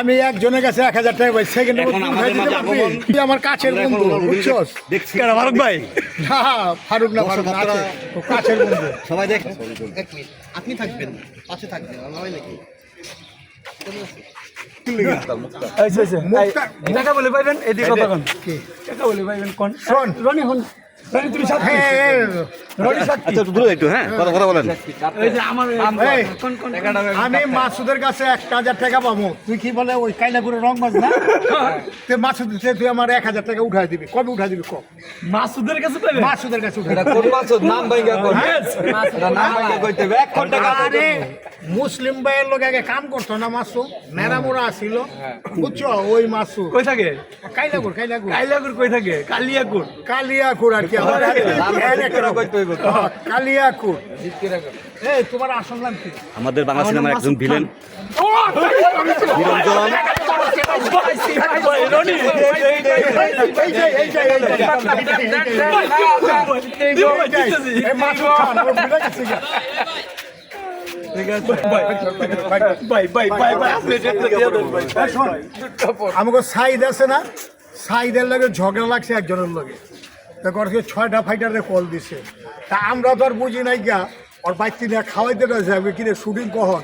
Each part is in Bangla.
আমি একজনের কাছে 1000 টাকা পাই, সেকেন্ড আমার কাছের বন্ধু, বুঝছস? ফারুক ভাই, ফারুক না, ফারুক আছে কাছের বন্ধু। সবাই দেখ, আপনি থাকবেন, পাশে থাকবেন, আল্লাহ নাকি টাকা বলে পাইবেন, এদিকে কথা কোন টাকা বলে পাইবেন কোন শোন রনি হন, রনি তুমি সাথে রনি সাথে আচ্ছা দূরে একটু, হ্যাঁ কথা বলেন। এই যে আমার কোন কোন আমি মাসুদের কাছে 1000 টাকা পাবো। তুই কি বলে ওই কাইলাপুরের রং মাছ না? তুই মাসুদ, তুই আমার 1000 টাকা উঠাই দিবি। কবে উঠাই দিবি? কব মাসুদের কাছে পাইবেন, মাসুদের কাছে উঠাই। কোন মাসুদ? নাম ভাইঙ্গা কোন? এটা নাম ভাইঙ্গা কইতে হবে 1 ঘন্টা কাজ। আরে মুসলিম ভাইয়ের লোক আগে কাম করতো না, মাসু মেরামোরা আসিল, বুঝছো? ওই মাসু কই থাকে? কাইলাপুর, কাইলাপুর কালিয়াকুর কই থাকে? কালিয়াকুর, কালিয়াকুর আর কি আমার কইতে হইব। কালিয়াকুর। এই তোমার আসল নাম কি? আমাদের বাংলা সিনেমার একজন ভিলেন আমাকে সাইদ আছে না, সাইদের লগে ঝগড়া লাগছে একজনের লগে, তা ঘরকে 6টা ফাইটারে কল দিছে। তা আমরা তো আর বুঝি নাই গা, ওর বাইক নিয়ে খাওয়াইতে রয়েছে, আমি কিনে শুটিং কখন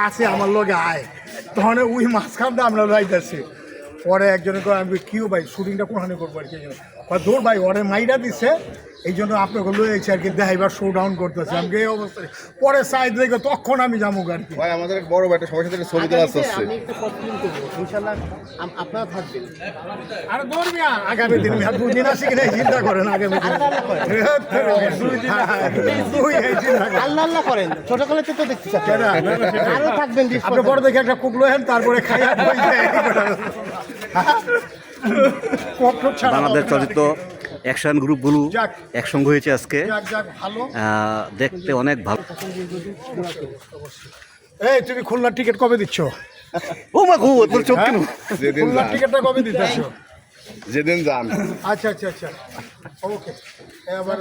আছে আমার লগে আয়, তখন ওই মাঝখানটা আমরা যাইতেছি। পরে একজনে কয়, আমি কিও ভাই শুটিংটা কোনখানে করবো আর কি, দৌড় ভাই ওরে মাইরা দিছে, এই জন্য আপনাকে লয়েছি আর কি, দেখাইবার শো ডাউন করতেছে। আমি এই অবস্থায় পরে সাইড রেখে তখন আমি যাবো আর কি। ভাই আমাদের এক বড় ভাইটা সবার সাথে ছবি তোলা আছে। আমি একটা কথা করবো, ইনশাআল্লাহ আপনারা থাকবেন। আর দৌড়বি আগামী দিন, 2 দিন আসি কিনা চিন্তা করেন, আগামী দিন আল্লাহ আল্লাহ করেন, ছোটকালেতে তো দেখতে চাচ্ছেন, আরো থাকবেন। আপনি বড় দেখে একটা কুকলো হেন, তারপরে খাইয়া বাংলাদেশ চলচ্চিত্র অ্যাকশন গ্রুপগুলো একসঙ্গে হয়েছে আজকে, ভালো। দেখতে অনেক ভালো। এই তুমি খুলনার টিকিট কবে দিচ্ছ? ও মা গো, তোর চোখ কেন? খুলনার টিকিটটা কবে দিতেছ? যেদিন যান। আচ্ছা আচ্ছা আচ্ছা, ওকে। এবার